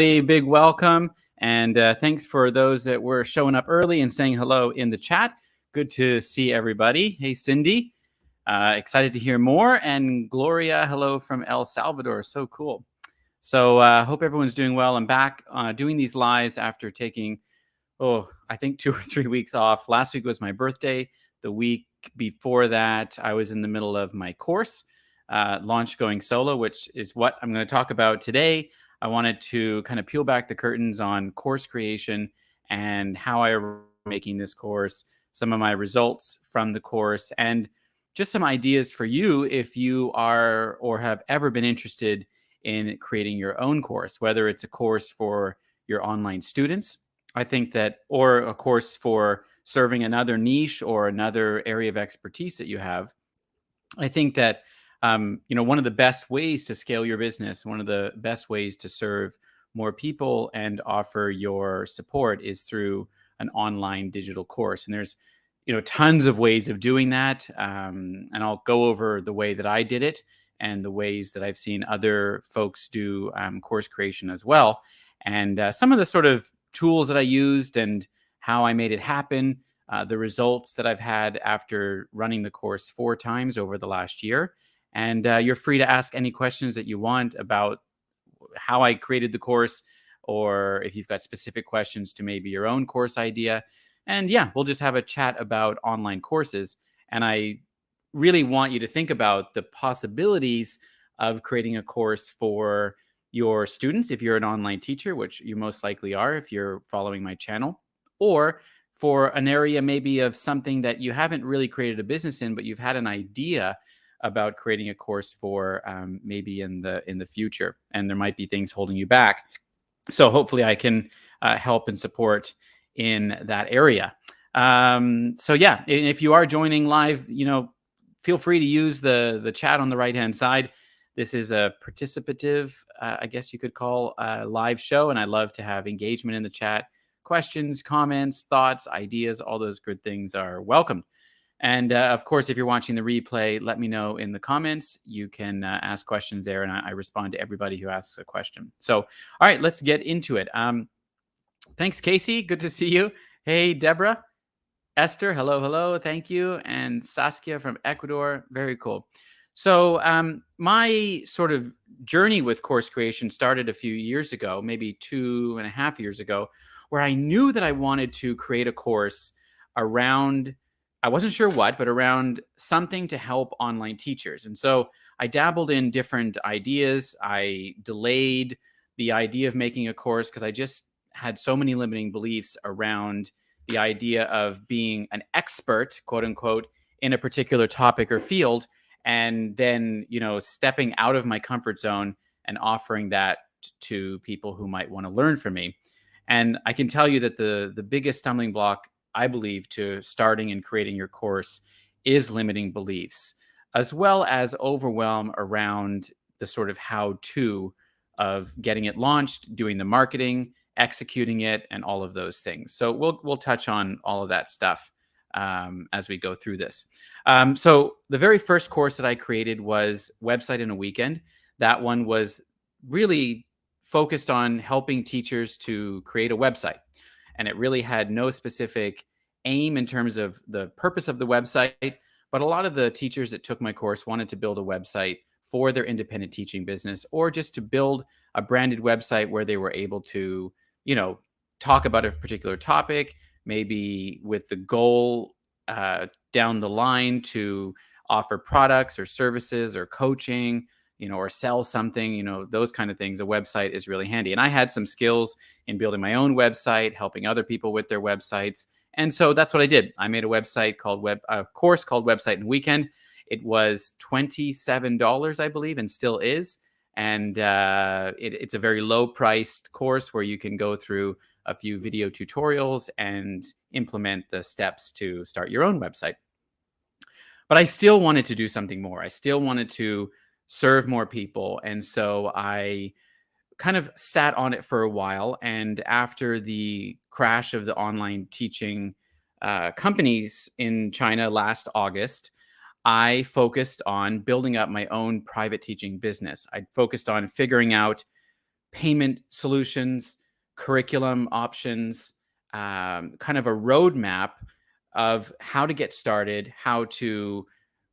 A big welcome, and thanks for those that were showing up early and saying hello in the chat. Good to see everybody. Hey, Cindy, excited to hear more. And Gloria, hello from El Salvador. So cool. So hope everyone's doing well. I'm back doing these lives after taking, I think 2 or 3 weeks off. Last week was my birthday. The week before that, I was in the middle of my course, Launch Going Solo, which is what I'm going to talk about today. I wanted to kind of peel back the curtains on course creation and how I am making this course, some of my results from the course, and just some ideas for you if you are or have ever been interested in creating your own course, whether it's a course for your online students, I think that, or a course for serving another niche or another area of expertise that you have. I think that one of the best ways to scale your business, one of the best ways to serve more people and offer your support is through an online digital course. And there's, tons of ways of doing that. And I'll go over the way that I did it and the ways that I've seen other folks do course creation as well. And some of the sort of tools that I used and how I made it happen, the results that I've had after running the course 4 times over the last year. And you're free to ask any questions that you want about how I created the course, or if you've got specific questions to maybe your own course idea. And yeah, we'll just have a chat about online courses. And I really want you to think about the possibilities of creating a course for your students if you're an online teacher, which you most likely are if you're following my channel, or for an area maybe of something that you haven't really created a business in, but you've had an idea about creating a course for maybe in the future, and there might be things holding you back. So hopefully I can help and support in that area. So yeah, if you are joining live, feel free to use the chat on the right-hand side. This is a participative, I guess you could call, live show, and I love to have engagement in the chat. Questions, comments, thoughts, ideas, all those good things are welcomed. And of course, if you're watching the replay, let me know in the comments. You can ask questions there, and I respond to everybody who asks a question. So, all right, let's get into it. Thanks, Casey. Good to see you. Hey, Deborah. Esther, hello. Thank you. And Saskia from Ecuador. Very cool. So my sort of journey with course creation started a few years ago, maybe 2.5 years ago, where I knew that I wanted to create a course around, I wasn't sure what, but around something to help online teachers. And so I dabbled in different ideas. I delayed the idea of making a course because I just had so many limiting beliefs around the idea of being an expert, quote unquote, in a particular topic or field, and then, stepping out of my comfort zone and offering that to people who might want to learn from me. And I can tell you that the biggest stumbling block, I believe, to starting and creating your course is limiting beliefs, as well as overwhelm around the sort of how-to of getting it launched, doing the marketing, executing it, and all of those things. So we'll touch on all of that stuff as we go through this. So the very first course that I created was Website in a Weekend. That one was really focused on helping teachers to create a website. And it really had no specific aim in terms of the purpose of the website. But a lot of the teachers that took my course wanted to build a website for their independent teaching business, or just to build a branded website where they were able to, talk about a particular topic, maybe with the goal down the line to offer products or services or coaching, or sell something, those kind of things. A website is really handy. And I had some skills in building my own website, helping other people with their websites. And so that's what I did. I made a website called a course called Website in a Weekend. It was $27, I believe, and still is. And it's a very low priced course where you can go through a few video tutorials and implement the steps to start your own website. But I still wanted to do something more. I still wanted to serve more people. And so I kind of sat on it for a while. And after the crash of the online teaching companies in China last August, I focused on building up my own private teaching business. I focused on figuring out payment solutions, curriculum options, kind of a roadmap of how to get started, how to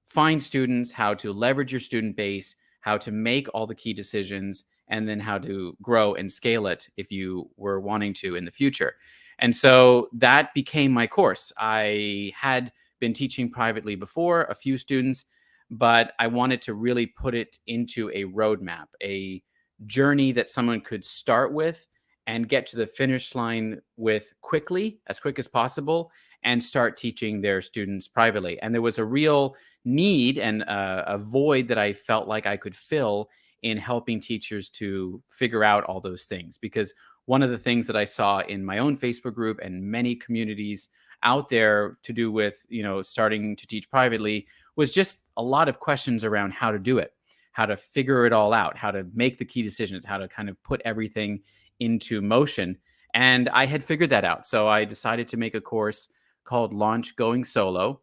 find students, how to leverage your student base, how to make all the key decisions, and then how to grow and scale it if you were wanting to in the future. And so that became my course. I had been teaching privately before, a few students, but I wanted to really put it into a roadmap, a journey that someone could start with and get to the finish line with quickly, as quick as possible, and start teaching their students privately. And there was a real need and a void that I felt like I could fill in helping teachers to figure out all those things. Because one of the things that I saw in my own Facebook group and many communities out there to do with, starting to teach privately was just a lot of questions around how to do it, how to figure it all out, how to make the key decisions, how to kind of put everything into motion. And I had figured that out. So I decided to make a course called Launch Going Solo.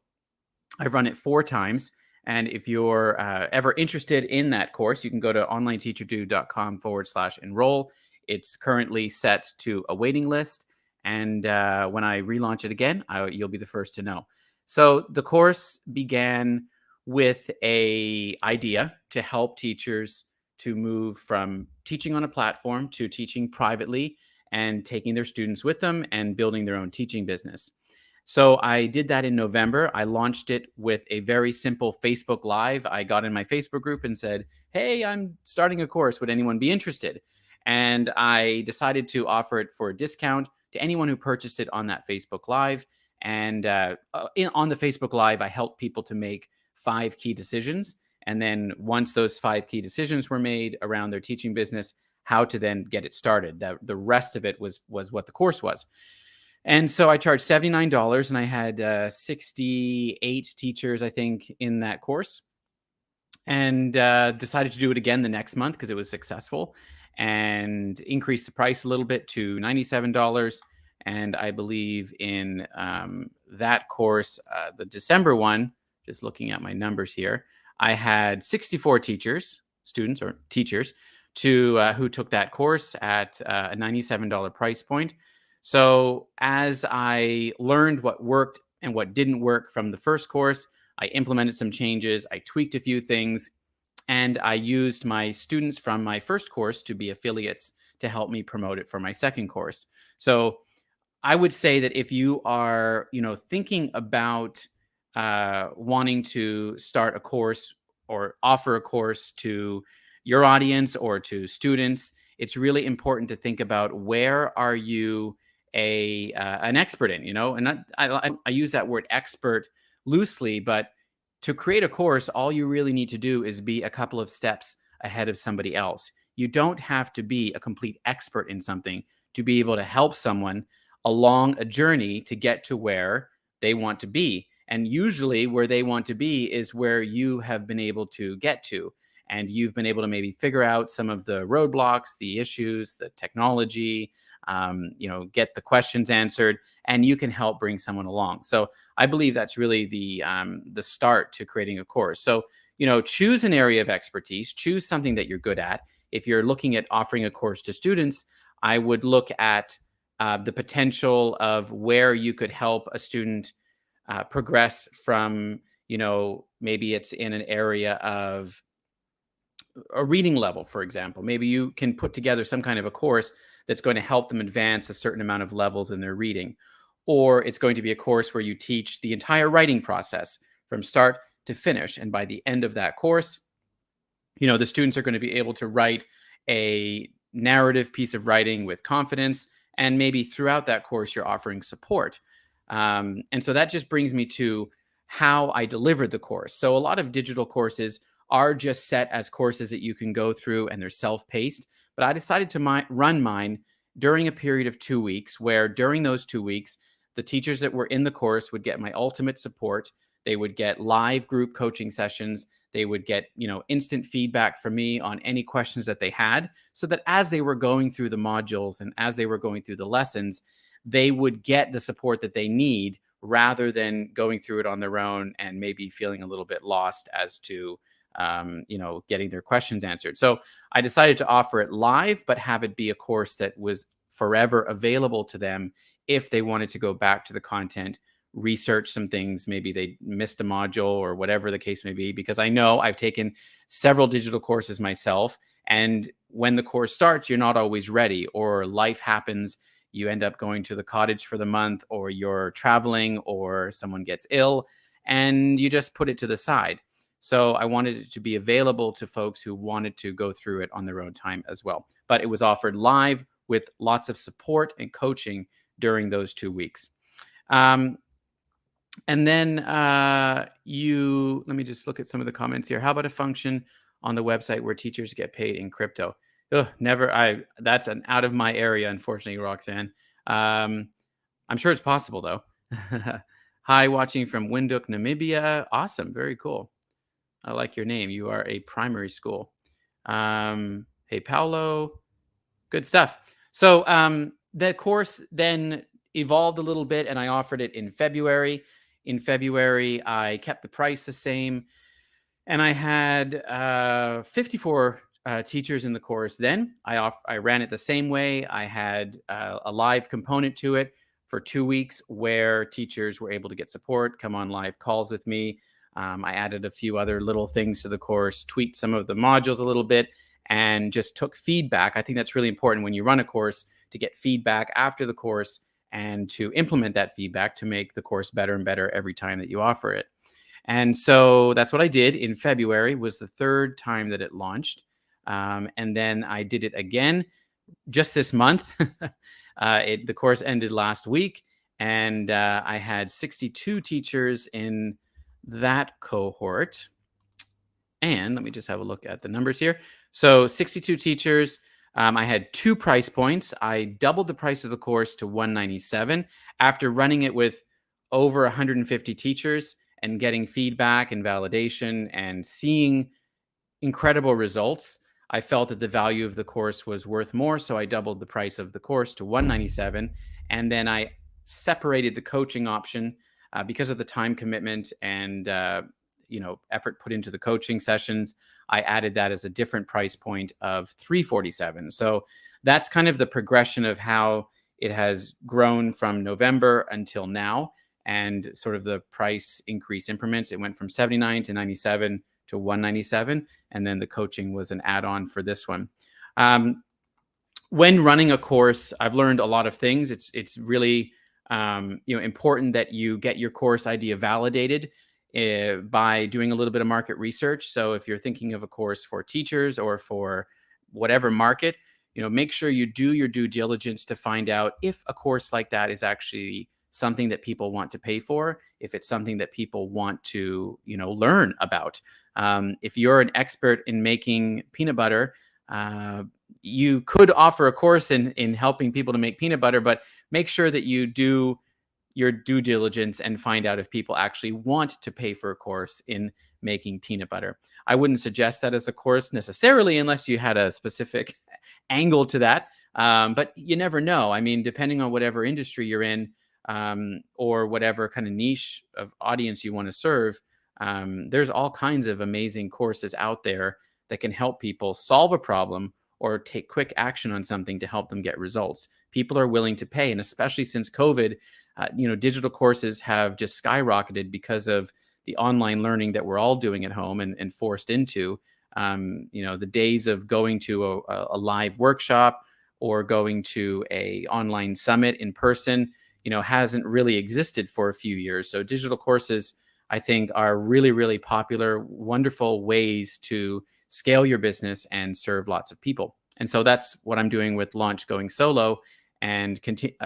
I've run it 4 times. And if you're ever interested in that course, you can go to onlineteacherdude.com/enroll. It's currently set to a waiting list. And when I relaunch it again, you'll be the first to know. So the course began with a idea to help teachers to move from teaching on a platform to teaching privately and taking their students with them and building their own teaching business. So I did that in November. I launched it with a very simple Facebook Live. I got in my Facebook group and said, "Hey, I'm starting a course. Would anyone be interested?" And I decided to offer it for a discount to anyone who purchased it on that Facebook Live. And on the Facebook Live, I helped people to make 5 key decisions. And then once those 5 key decisions were made around their teaching business, how to then get it started. The rest of it was what the course was. And so I charged $79, and I had 68 teachers, I think, in that course, and decided to do it again the next month because it was successful, and increased the price a little bit to $97. And I believe in that course, the December one, just looking at my numbers here, I had 64 students or teachers, who took that course at a $97 price point. So as I learned what worked and what didn't work from the first course, I implemented some changes, I tweaked a few things, and I used my students from my first course to be affiliates to help me promote it for my second course. So I would say that if you are, thinking about wanting to start a course or offer a course to your audience or to students, it's really important to think about where are you an expert in, and I use that word expert loosely, but to create a course, all you really need to do is be a couple of steps ahead of somebody else. You don't have to be a complete expert in something to be able to help someone along a journey to get to where they want to be. And usually where they want to be is where you have been able to get to. And you've been able to maybe figure out some of the roadblocks, the issues, the technology, get the questions answered, and you can help bring someone along. So I believe that's really the start to creating a course. So, choose an area of expertise, choose something that you're good at. If you're looking at offering a course to students, I would look at the potential of where you could help a student progress from, maybe it's in an area of a reading level, for example. Maybe you can put together some kind of a course that's going to help them advance a certain amount of levels in their reading. Or it's going to be a course where you teach the entire writing process from start to finish. And by the end of that course, the students are going to be able to write a narrative piece of writing with confidence. And maybe throughout that course, you're offering support. And so that just brings me to how I delivered the course. So a lot of digital courses are just set as courses that you can go through, and they're self-paced. But I decided to run mine during a period of 2 weeks, where during those 2 weeks, the teachers that were in the course would get my ultimate support. They would get live group coaching sessions. They would get, instant feedback from me on any questions that they had, so that as they were going through the modules and as they were going through the lessons, they would get the support that they need rather than going through it on their own and maybe feeling a little bit lost as to getting their questions answered. So I decided to offer it live, but have it be a course that was forever available to them if they wanted to go back to the content, research some things, maybe they missed a module or whatever the case may be, because I know I've taken several digital courses myself. And when the course starts, you're not always ready, or life happens. You end up going to the cottage for the month, or you're traveling, or someone gets ill, and you just put it to the side. So I wanted it to be available to folks who wanted to go through it on their own time as well. But it was offered live with lots of support and coaching during those 2 weeks. And then let me just look at some of the comments here. How about a function on the website where teachers get paid in crypto? Ugh, never. That's an out of my area, unfortunately, Roxanne. I'm sure it's possible though. Hi, watching from Windhoek, Namibia. Awesome, very cool. I like your name. You are a primary school. Hey, Paolo. Good stuff. So the course then evolved a little bit, and I offered it in February. In February, I kept the price the same, and I had 54 teachers in the course. Then I ran it the same way. I had a live component to it for 2 weeks where teachers were able to get support, come on live calls with me. I added a few other little things to the course, tweaked some of the modules a little bit, and just took feedback. I think that's really important when you run a course, to get feedback after the course and to implement that feedback to make the course better and better every time that you offer it. And so that's what I did in February, was the third time that it launched. And then I did it again just this month. The course ended last week, and I had 62 teachers in that cohort. And let me just have a look at the numbers here. So 62 teachers. I had 2 price points. I doubled the price of the course to $197 after running it with over 150 teachers and getting feedback and validation and seeing incredible results. I felt that the value of the course was worth more, so I doubled the price of the course to $197, and then I separated the coaching option because of the time commitment and effort put into the coaching sessions. I added that as a different price point of $347. So that's kind of the progression of how it has grown from November until now, and sort of the price increase increments. It went from 79 to 97 to 197, and then the coaching was an add-on for this one. When running a course, I've learned a lot of things. It's really important that you get your course idea validated by doing a little bit of market research. So if you're thinking of a course for teachers or for whatever market, make sure you do your due diligence to find out if a course like that is actually something that people want to pay for, if it's something that people want to, learn about. If you're an expert in making peanut butter, you could offer a course in helping people to make peanut butter, but make sure that you do your due diligence and find out if people actually want to pay for a course in making peanut butter. I wouldn't suggest that as a course necessarily unless you had a specific angle to that. But you never know. I mean, depending on whatever industry you're in, or whatever kind of niche of audience you want to serve, there's all kinds of amazing courses out there that can help people solve a problem or take quick action on something to help them get results. People are willing to pay, and especially since COVID, digital courses have just skyrocketed because of the online learning that we're all doing at home and forced into. The days of going to a live workshop or going to a online summit in person, hasn't really existed for a few years. So digital courses, I think, are really, really popular, wonderful ways to scale your business and serve lots of people. And so that's what I'm doing with Launch Going Solo, and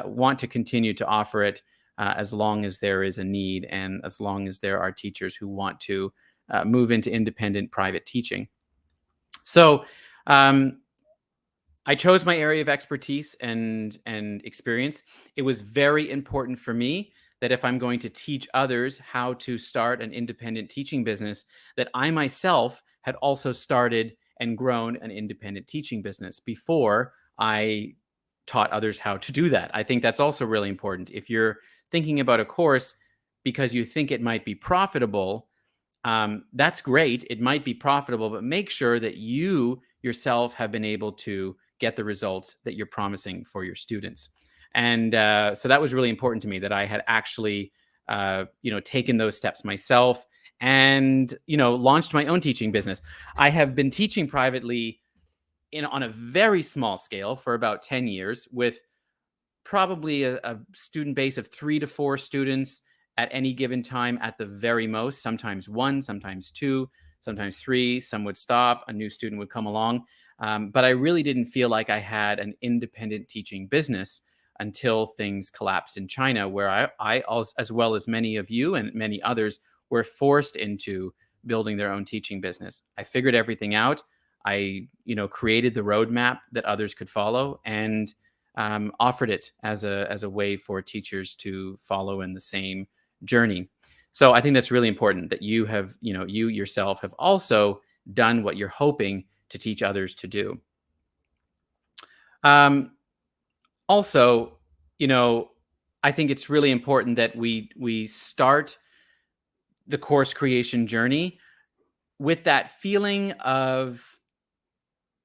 want to continue to offer it as long as there is a need and as long as there are teachers who want to move into independent private teaching. So I chose my area of expertise and experience. It was very important for me that if I'm going to teach others how to start an independent teaching business, that I myself had also started and grown an independent teaching business before I taught others how to do that. I think that's also really important. If you're thinking about a course because you think it might be profitable, that's great. It might be profitable, but make sure that you yourself have been able to get the results that you're promising for your students. And so that was really important to me, that I had actually, taken those steps myself and, launched my own teaching business. I have been teaching privately on a very small scale for about 10 years, with probably a student base of 3 to 4 students at any given time at the very most, sometimes one, sometimes two, sometimes three. Some would stop, a new student would come along. But I really didn't feel like I had an independent teaching business until things collapsed in China, where as well as many of you and many others, were forced into building their own teaching business. I figured everything out. I, created the roadmap that others could follow, and offered it as a way for teachers to follow in the same journey. So I think that's really important, that you have, you yourself have also done what you're hoping to teach others to do. Also, I think it's really important that we start the course creation journey with that feeling of,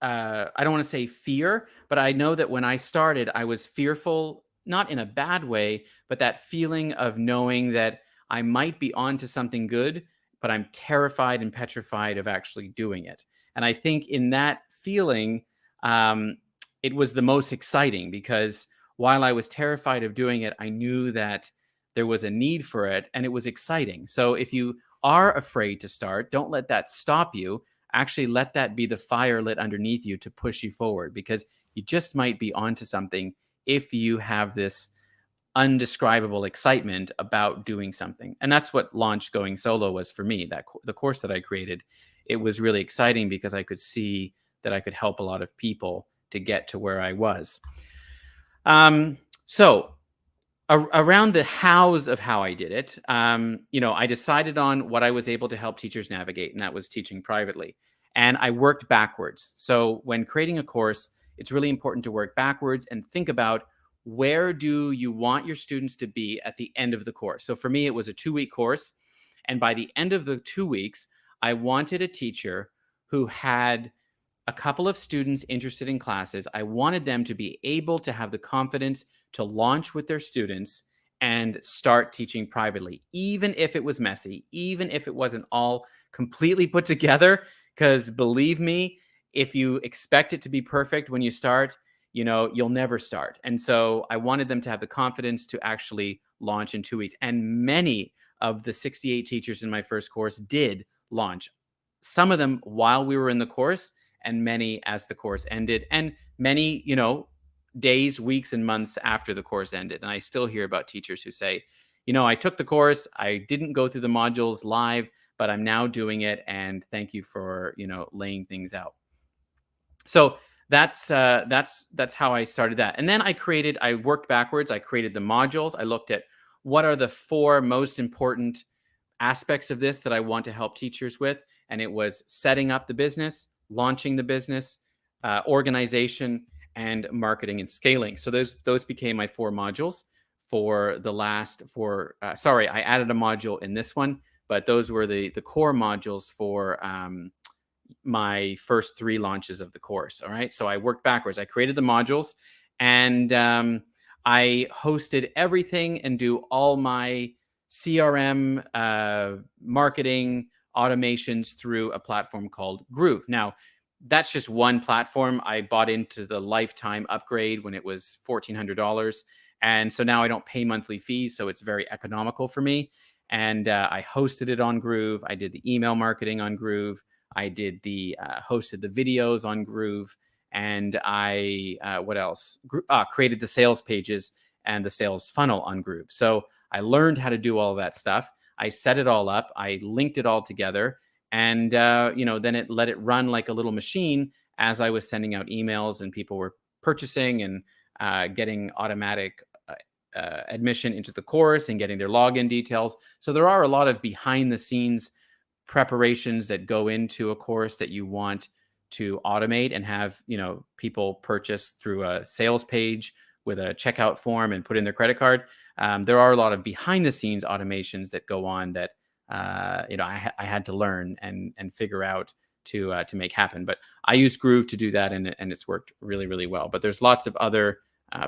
I don't want to say fear, but I know that when I started, I was fearful, not in a bad way, but that feeling of knowing that I might be onto something good, but I'm terrified and petrified of actually doing it. And I think in that feeling, it was the most exciting, because while I was terrified of doing it, I knew that there was a need for it, and it was exciting. So if you are afraid to start, don't let that stop you. Actually let that be the fire lit underneath you to push you forward, because you just might be onto something if you have this undescribable excitement about doing something. And that's what Launch Going Solo was for me. That the course that I created, it was really exciting because I could see that I could help a lot of people to get to where I was. So around the hows of how I did it, I decided on what I was able to help teachers navigate, and that was teaching privately. And I worked backwards. So when creating a course, it's really important to work backwards and think about, where do you want your students to be at the end of the course? So for me, it was a 2-week course. And by the end of the 2 weeks, I wanted a teacher who had a couple of students interested in classes. I wanted them to be able to have the confidence to launch with their students and start teaching privately, even if it was messy, even if it wasn't all completely put together. Because believe me, if you expect it to be perfect when you start, you'll never start. And so I wanted them to have the confidence to actually launch in 2 weeks. And many of the 68 teachers in my first course did launch, some of them while we were in the course, and many as the course ended, and many, days, weeks, and months after the course ended. And I still hear about teachers who say, I took the course, I didn't go through the modules live, but I'm now doing it, and thank you for, laying things out. So that's how I started that. And then I worked backwards. I created the modules. I looked at, what are the 4 most important aspects of this that I want to help teachers with. And it was setting up the business, launching the business, organization, and marketing and scaling. So those became my 4 modules for the last 4. Sorry, I added a module in this one, but those were the core modules for my first 3 launches of the course. All right. So I worked backwards. I created the modules, and I hosted everything and do all my CRM marketing automations through a platform called Groove. Now, that's just one platform. I bought into the lifetime upgrade when it was $1,400. And so now I don't pay monthly fees. So it's very economical for me. And I hosted it on Groove. I did the email marketing on Groove. I did hosted the videos on Groove. And I, what else? Created the sales pages and the sales funnel on Groove. So I learned how to do all of that stuff. I set it all up. I linked it all together. And, then it let it run like a little machine as I was sending out emails, and people were purchasing and getting automatic admission into the course and getting their login details. So there are a lot of behind the scenes preparations that go into a course that you want to automate and have, people purchase through a sales page with a checkout form and put in their credit card. There are a lot of behind the scenes automations that go on that I had to learn and figure out to make happen. But I use Groove to do that, and it's worked really, really well. But there's lots of other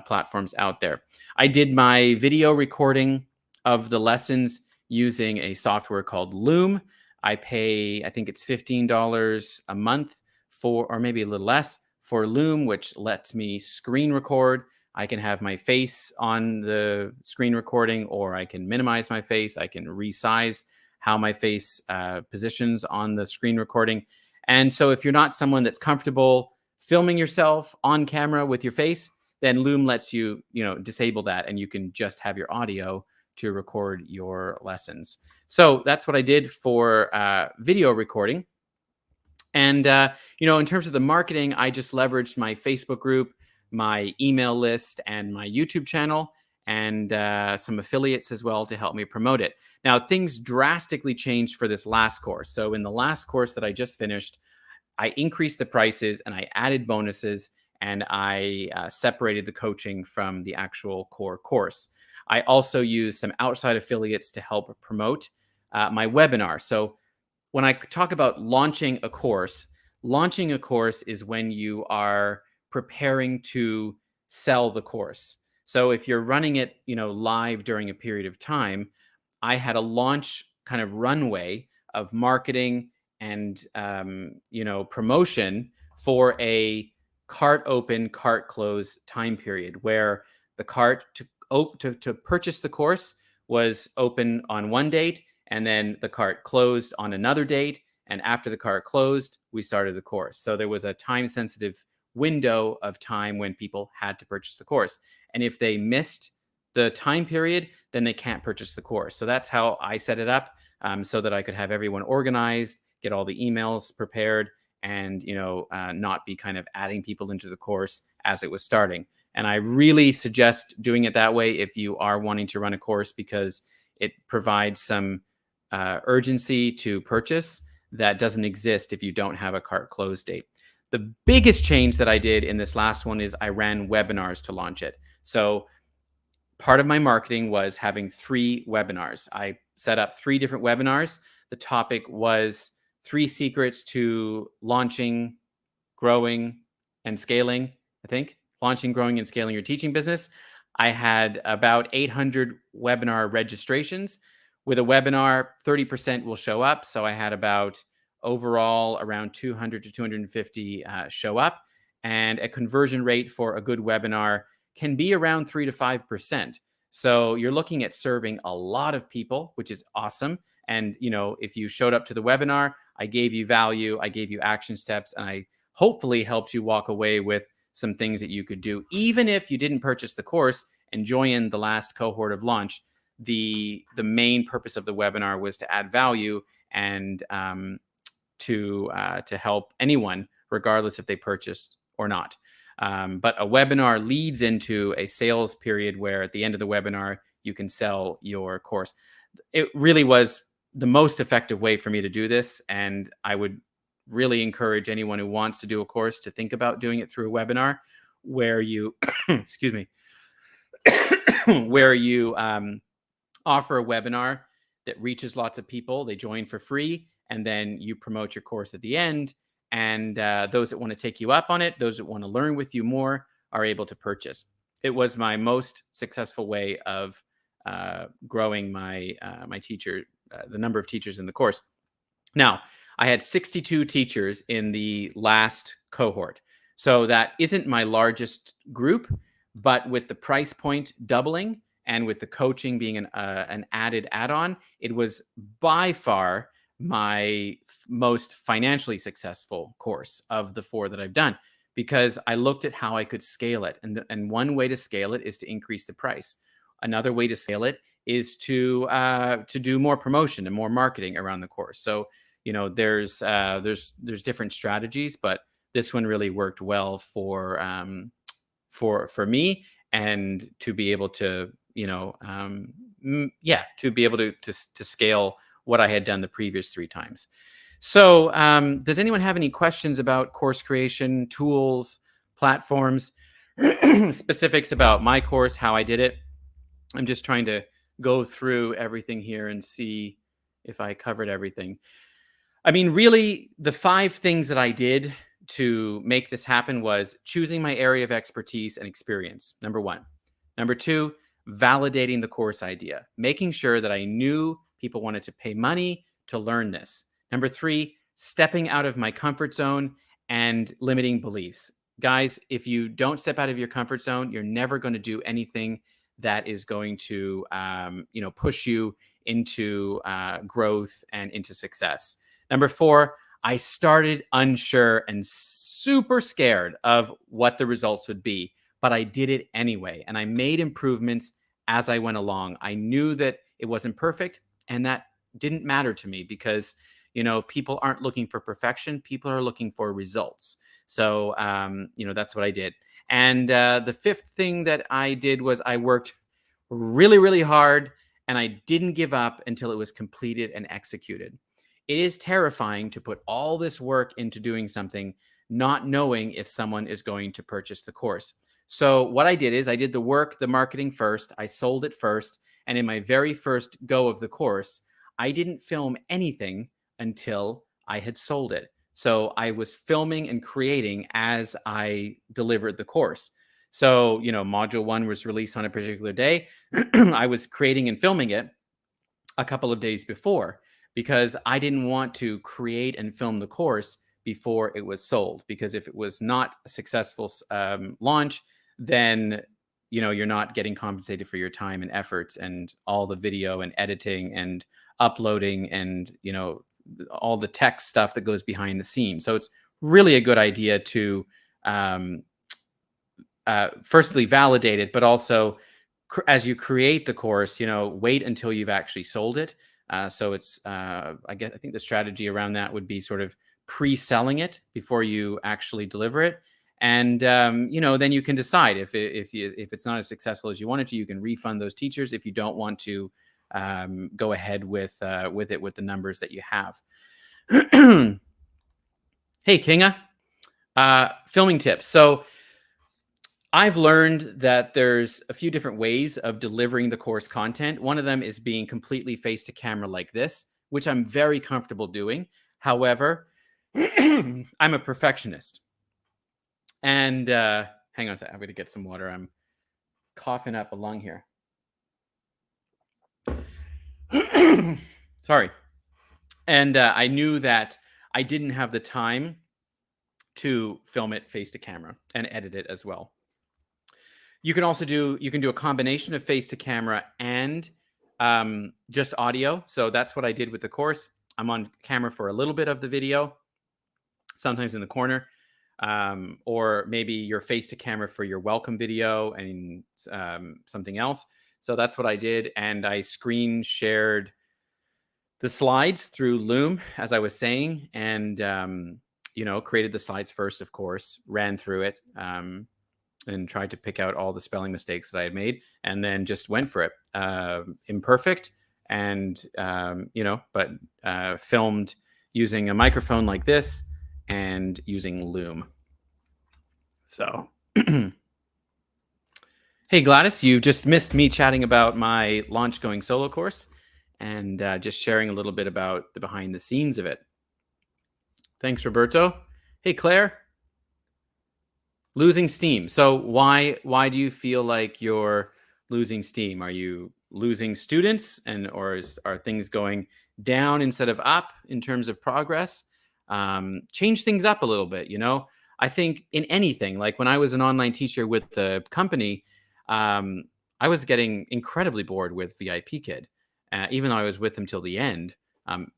platforms out there. I did my video recording of the lessons using a software called Loom. I pay, I think it's $15 a month for, or maybe a little less, for Loom, which lets me screen record. I can have my face on the screen recording, or I can minimize my face. I can resize how my face positions on the screen recording. And so if you're not someone that's comfortable filming yourself on camera with your face, then Loom lets you, disable that, and you can just have your audio to record your lessons. So that's what I did for video recording. And, in terms of the marketing, I just leveraged my Facebook group, my email list, and my YouTube channel, and some affiliates as well to help me promote it. Now, things drastically changed for this last course. So in the last course that I just finished, I increased the prices and I added bonuses, and I separated the coaching from the actual core course. I also used some outside affiliates to help promote my webinar. So when I talk about launching a course is when you are preparing to sell the course. So if you're running it, live during a period of time, I had a launch kind of runway of marketing and, promotion for a cart open, cart close time period, where the cart to purchase the course was open on one date, and then the cart closed on another date. And after the cart closed, we started the course. So there was a time sensitive window of time when people had to purchase the course. And if they missed the time period, then they can't purchase the course. So that's how I set it up, so that I could have everyone organized, get all the emails prepared, and not be kind of adding people into the course as it was starting. And I really suggest doing it that way if you are wanting to run a course, because it provides some urgency to purchase that doesn't exist if you don't have a cart close date. The biggest change that I did in this last one is I ran webinars to launch it. So part of my marketing was having 3 webinars. I set up 3 different webinars. The topic was 3 secrets to launching, growing, and scaling, I think. Launching, growing, and scaling your teaching business. I had about 800 webinar registrations. With a webinar, 30% will show up. So I had about overall around 200 to 250 show up. And a conversion rate for a good webinar can be around 3 to 5%. So you're looking at serving a lot of people, which is awesome. And, if you showed up to the webinar, I gave you value, I gave you action steps, and I hopefully helped you walk away with some things that you could do. Even if you didn't purchase the course and join the last cohort of launch, the main purpose of the webinar was to add value and to help anyone, regardless if they purchased or not. But a webinar leads into a sales period where at the end of the webinar, you can sell your course. It really was the most effective way for me to do this. And I would really encourage anyone who wants to do a course to think about doing it through a webinar where you, excuse me, where you offer a webinar that reaches lots of people. They join for free, and then you promote your course at the end. And those that want to take you up on it, those that want to learn with you more, are able to purchase. It was my most successful way of growing my the number of teachers in the course. Now, I had 62 teachers in the last cohort. So that isn't my largest group, but with the price point doubling and with the coaching being an added add-on, it was by far my most financially successful course of the 4 that I've done, because I looked at how I could scale it. And one way to scale it is to increase the price. Another way to scale it is to do more promotion and more marketing around the course. So, there's different strategies, but this one really worked well for me, and to be able to, to be able to scale what I had done the previous 3 times. So does anyone have any questions about course creation, tools, platforms, specifics about my course, how I did it? I'm just trying to go through everything here and see if I covered everything. I mean, really, the 5 things that I did to make this happen was choosing my area of expertise and experience, number 1. Number 2, validating the course idea, making sure that I knew people wanted to pay money to learn this. Number 3, stepping out of my comfort zone and limiting beliefs. Guys, if you don't step out of your comfort zone, you're never going to do anything that is going to, push you into growth and into success. Number 4, I started unsure and super scared of what the results would be, but I did it anyway. And I made improvements as I went along. I knew that it wasn't perfect, and that didn't matter to me because, people aren't looking for perfection. People are looking for results. So, that's what I did. And the 5th thing that I did was I worked really, really hard, and I didn't give up until it was completed and executed. It is terrifying to put all this work into doing something, not knowing if someone is going to purchase the course. So what I did is I did the work, the marketing first. I sold it first. And in my very first go of the course, I didn't film anything until I had sold it. So I was filming and creating as I delivered the course. So, module 1 was released on a particular day. I was creating and filming it a couple of days before, because I didn't want to create and film the course before it was sold. Because if it was not a successful launch, then you're not getting compensated for your time and efforts and all the video and editing and uploading and all the tech stuff that goes behind the scenes. So it's really a good idea to firstly validate it, but also as you create the course, wait until you've actually sold it. So it's, I think the strategy around that would be sort of pre-selling it before you actually deliver it. And, then you can decide if it's not as successful as you wanted to, you can refund those teachers if you don't want to go ahead with the numbers that you have. Hey, Kinga, filming tips. So I've learned that there's a few different ways of delivering the course content. One of them is being completely face to camera like this, which I'm very comfortable doing. However, I'm a perfectionist. And hang on a second, I'm going to get some water. I'm coughing up a lung here. Sorry. And I knew that I didn't have the time to film it face to camera and edit it as well. You can also do a combination of face to camera and just audio. So that's what I did with the course. I'm on camera for a little bit of the video, sometimes in the corner, or maybe you're face to camera for your welcome video and something else. So that's what I did. And I screen shared the slides through Loom, as I was saying, and, created the slides first, of course, ran through it, and tried to pick out all the spelling mistakes that I had made, and then just went for it. Imperfect, and, but filmed using a microphone like this and using Loom. So, hey, Gladys, you just missed me chatting about my Launch Going Solo course and just sharing a little bit about the behind the scenes of it. Thanks, Roberto. Hey, Claire. Losing steam. So why do you feel like you're losing steam? Are you losing students, or are things going down instead of up in terms of progress? Change things up a little bit. I think in anything, like when I was an online teacher with the company, I was getting incredibly bored with VIP Kid, even though I was with them till the end.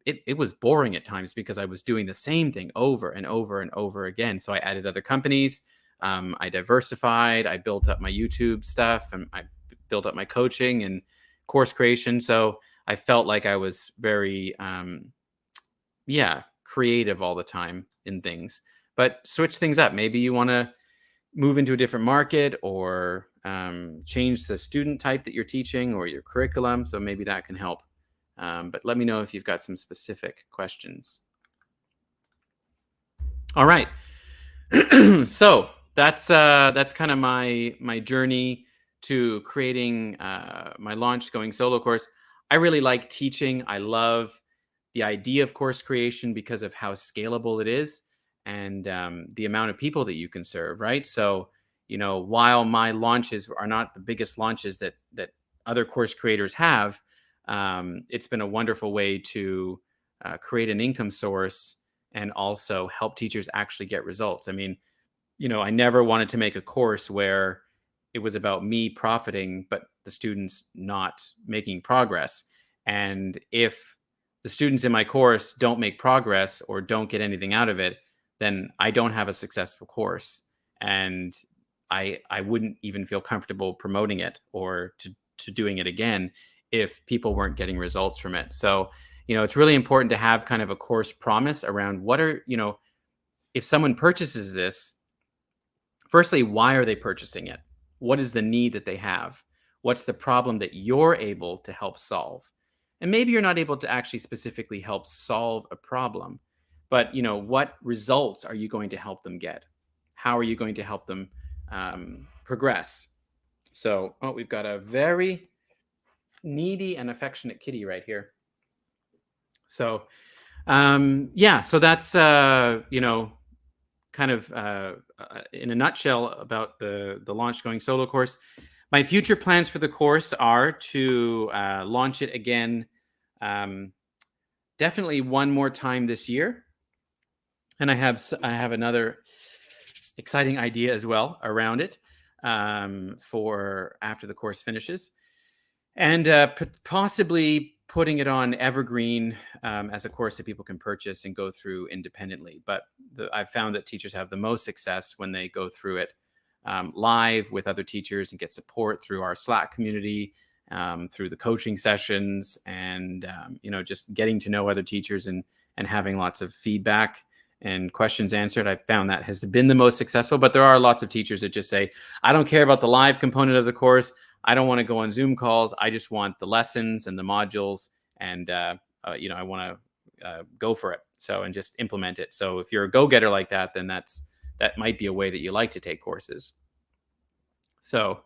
It was boring at times because I was doing the same thing over and over and over again. So I added other companies. I diversified. I built up my YouTube stuff, and I built up my coaching and course creation. So I felt like I was very, creative all the time in things. But switch things up. Maybe you want to move into a different market, or change the student type that you're teaching or your curriculum. So maybe that can help. But let me know if you've got some specific questions. All right. So that's kind of my journey to creating my Launch Going Solo course. I really like teaching. I love the idea of course creation because of how scalable it is and the amount of people that you can serve, right? So, while my launches are not the biggest launches that other course creators have, it's been a wonderful way to create an income source and also help teachers actually get results. I mean, I never wanted to make a course where it was about me profiting, but the students not making progress. And if the students in my course don't make progress or don't get anything out of it, then I don't have a successful course. And I wouldn't even feel comfortable promoting it or to doing it again if people weren't getting results from it. So, it's really important to have kind of a course promise around if someone purchases this, firstly, why are they purchasing it? What is the need that they have? What's the problem that you're able to help solve? And maybe you're not able to actually specifically help solve a problem, but what results are you going to help them get? How are you going to help them progress? So, we've got a very needy and affectionate kitty right here. So, so that's kind of in a nutshell about the Launch Going Solo course. My future plans for the course are to launch it again, definitely one more time this year, and I have another exciting idea as well around it for after the course finishes, and possibly putting it on Evergreen as a course that people can purchase and go through independently. But I've found that teachers have the most success when they go through it live with other teachers and get support through our Slack community, through the coaching sessions, and just getting to know other teachers and having lots of feedback and questions answered. I've found that has been the most successful. But there are lots of teachers that just say, I don't care about the live component of the course. I don't want to go on Zoom calls. I just want the lessons and the modules, and I want to go for it. So, and just implement it. So if you're a go-getter like that, then that might be a way that you like to take courses. So,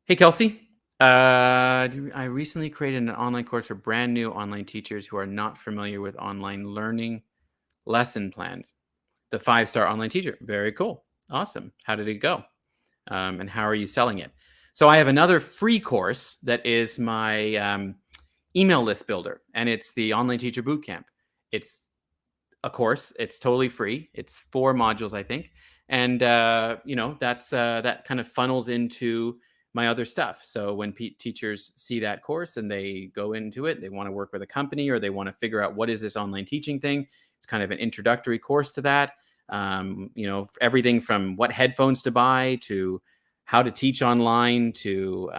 hey, Kelsey, I recently created an online course for brand new online teachers who are not familiar with online learning lesson plans. The 5-star online teacher. Very cool. Awesome. How did it go? And how are you selling it? So I have another free course that is my email list builder, and it's the Online Teacher Bootcamp. It's a course. It's totally free. It's 4 modules, I think. And, that's that kind of funnels into my other stuff. So when teachers see that course and they go into it, they want to work with a company or they want to figure out what is this online teaching thing. It's kind of an introductory course to that. Everything from what headphones to buy to how to teach online to,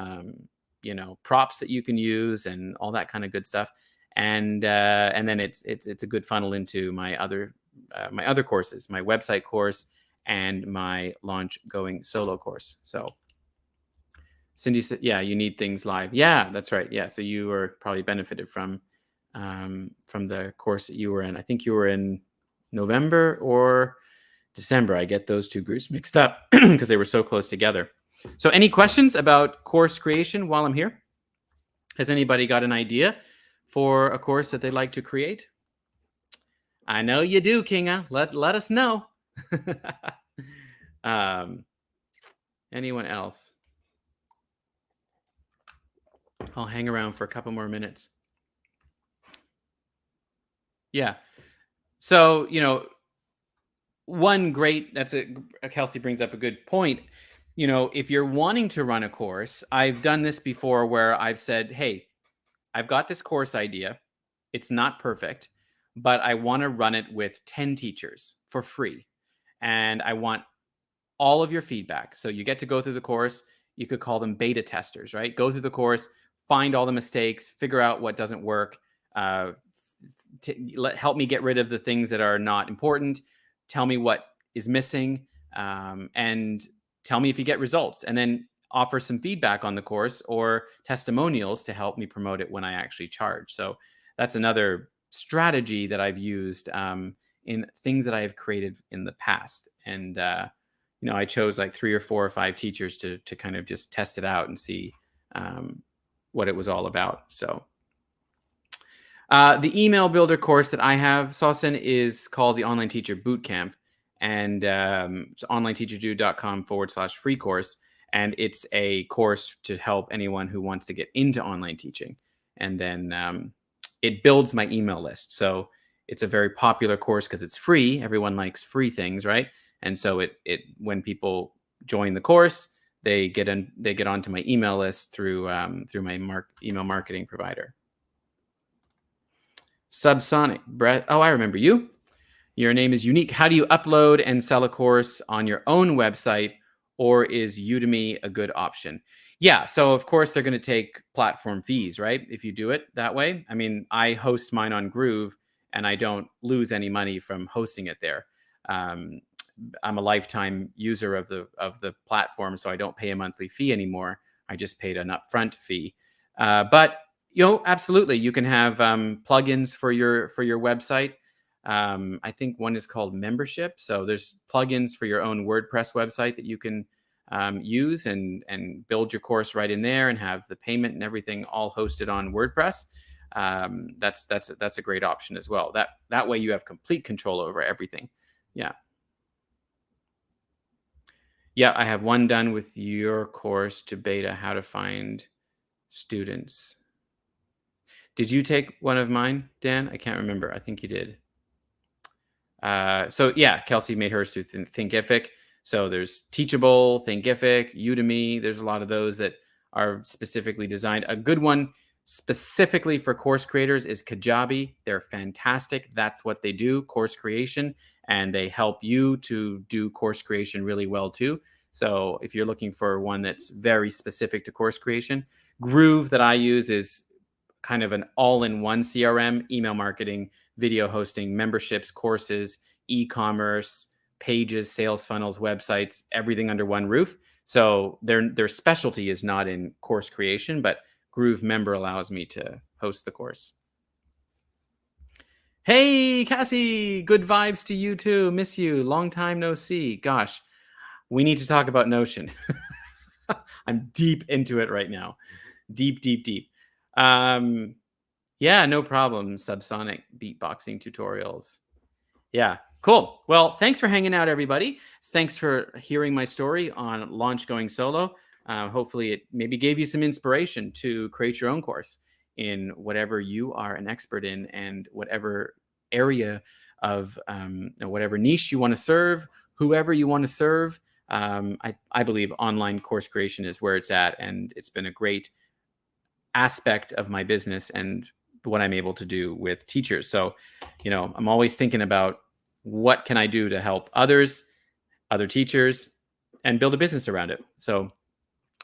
props that you can use and all that kind of good stuff. And then it's a good funnel into my other courses, my website course and my Launch Going Solo course. So Cindy said, yeah, you need things live. Yeah, that's right. Yeah. So you were probably benefited from the course that you were in. I think you were in November or December. I get those two groups mixed up because they were so close together. So any questions about course creation while I'm here? Has anybody got an idea for a course that they'd like to create? I know you do, Kinga. Let us know. Anyone else? I'll hang around for a couple more minutes. Yeah. So, Kelsey brings up a good point. If you're wanting to run a course, I've done this before where I've said, hey, I've got this course idea. It's not perfect, but I want to run it with 10 teachers for free. And I want all of your feedback. So you get to go through the course. You could call them beta testers, right? Go through the course, find all the mistakes, figure out what doesn't work, help me get rid of the things that are not important, tell me what is missing, and tell me if you get results, and then offer some feedback on the course or testimonials to help me promote it when I actually charge. So that's another strategy that I've used in things that I have created in the past. And, I chose like 3 or 4 or 5 teachers to kind of just test it out and see what it was all about. So The email builder course that I have, Saucin, is called the Online Teacher Bootcamp, and it's onlineteacherdo.com/free course. And it's a course to help anyone who wants to get into online teaching. And then it builds my email list. So it's a very popular course because it's free. Everyone likes free things, right? And so it when people join the course, they get onto my email list through my email marketing provider. Subsonic Brett. Oh, I remember you. Your name is unique. How do you upload and sell a course on your own website, or is Udemy a good option? Yeah, so of course they're going to take platform fees, right? If you do it that way. I mean, I host mine on Groove, and I don't lose any money from hosting it there. I'm a lifetime user of the platform, so I don't pay a monthly fee anymore. I just paid an upfront fee. But absolutely, you can have plugins for your website. I think one is called Membership. So there's plugins for your own WordPress website that you can use and build your course right in there and have the payment and everything all hosted on WordPress. That's a great option as well. That way you have complete control over everything. Yeah. Yeah, I have one done with your course to beta, how to find students. Did you take one of mine, Dan? I can't remember. I think you did. So yeah, Kelsey made hers through Thinkific. So there's Teachable, Thinkific, Udemy. There's a lot of those that are specifically designed. A good one specifically for course creators is Kajabi. They're fantastic. That's what they do, course creation, and they help you to do course creation really well too. So if you're looking for one that's very specific to course creation, Groove that I use is kind of an all-in-one CRM, email marketing, video hosting, memberships, courses, e-commerce, pages, sales funnels, websites, everything under one roof. So their specialty is not in course creation, but Groove Member allows me to host the course. Hey, Cassie, good vibes to you too. Miss you. Long time no see. Gosh, we need to talk about Notion. I'm deep into it right now. Deep. Yeah, no problem. Subsonic beatboxing tutorials. Yeah, cool. Well, thanks for hanging out, everybody. Thanks for hearing my story on Launch Going Solo. Hopefully it maybe gave you some inspiration to create your own course in whatever you are an expert in and whatever area of whatever niche you want to serve, whoever you want to serve. I believe online course creation is where it's at, and it's been a great aspect of my business and what I'm able to do with teachers. So, I'm always thinking about what can I do to help others, other teachers, and build a business around it. So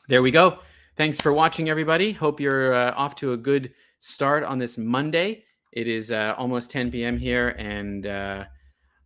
there we go. Thanks for watching, everybody. Hope you're off to a good start on this Monday. It is almost 10 p.m. here, and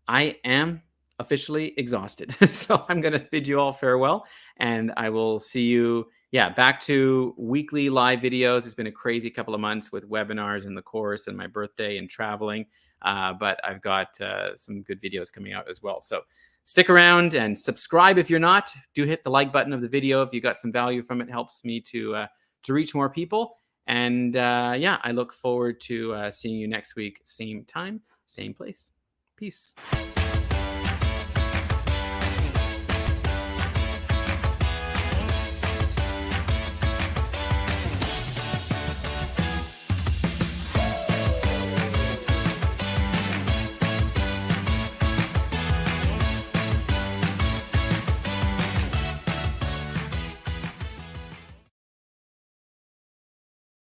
I am officially exhausted. So I'm going to bid you all farewell, and I will see you back to weekly live videos. It's been a crazy couple of months with webinars and the course and my birthday and traveling. But I've got some good videos coming out as well. So stick around and subscribe if you're not. Do hit the like button of the video if you got some value from it. Helps me to reach more people. And I look forward to seeing you next week. Same time, same place. Peace.